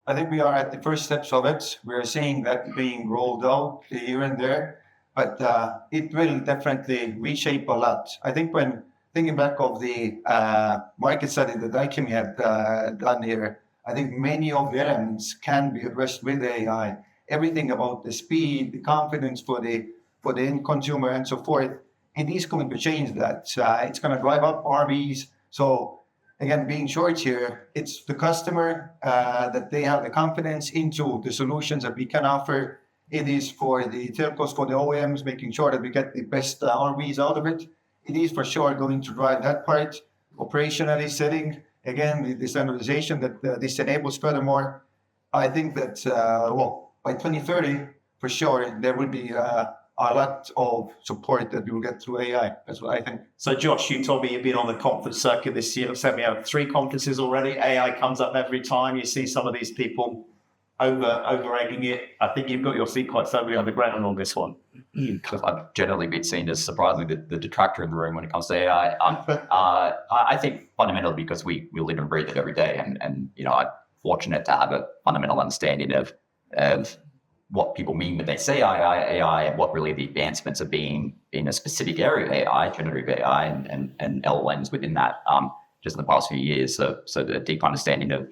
I think we are at the first steps of it. We're seeing that being rolled out here and there, but it will definitely reshape a lot. I think when thinking back of the market study that IKEM had done here, I think many of the elements can be addressed with AI. Everything about the speed, the confidence for the end consumer, and so forth. It is going to change that. It's going to drive up RVs. So again, being short here, it's the customer that they have the confidence into the solutions that we can offer. It is for the telcos, for the OEMs, making sure that we get the best RVs out of it. It is for sure going to drive that part. Operationally setting, again, the standardization that this enables furthermore. I think that, by 2030, for sure, there will be a lot of support that we will get through AI. That's what I think. So, Josh, you told me you've been on the conference circuit this year. So we have 3 conferences already. AI comes up every time. You see some of these people over-egging it. I think you've got your feet quite firmly on the ground on this one. Because I've generally been seen as surprisingly the detractor in the room when it comes to AI. I think fundamentally because we live and breathe it every day, and I'm fortunate to have a fundamental understanding of what people mean when they say AI, and what really the advancements are being in a specific area of AI, generative AI, and LLMs within that, just in the past few years. So the deep understanding of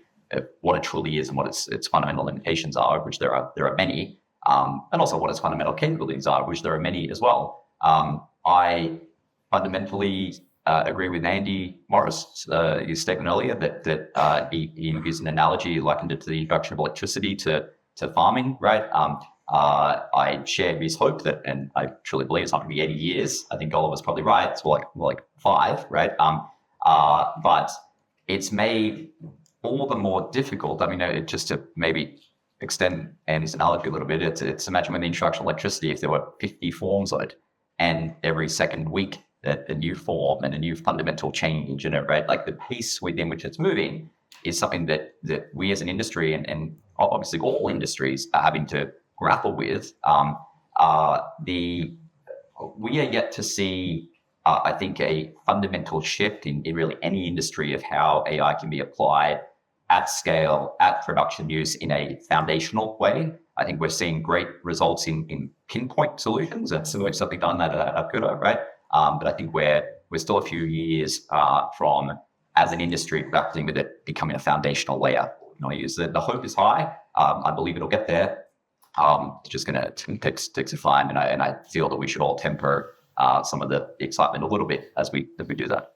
what it truly is and what its fundamental limitations are, which there are many, and also what its fundamental capabilities are, which there are many as well. I fundamentally agree with Andy Morris, his statement earlier that he used an analogy, likened it to the introduction of electricity to farming, right? I share his hope that, and I truly believe it's not going to be 80 years. I think Oliver's probably right. It's more like 5, right? But it's made all the more difficult. I mean, just to maybe extend Andy's analogy a little bit, it's imagine when the introduction of electricity, if there were 50 forms of it, and every second week that a new form and a new fundamental change in it, right? Like the pace within which it's moving is something that we as an industry and obviously all industries are having to grapple with. We are yet to see, I think, a fundamental shift in really any industry of how AI can be applied at scale, at production use in a foundational way. I think we're seeing great results in Pinpoint solutions. That's something done at Apkudo, right? But I think we're still a few years from, as an industry, grappling with it becoming a foundational layer. The hope is high. I believe it'll get there. It's just going to take some time, and I feel that we should all temper some of the excitement a little bit as we do that.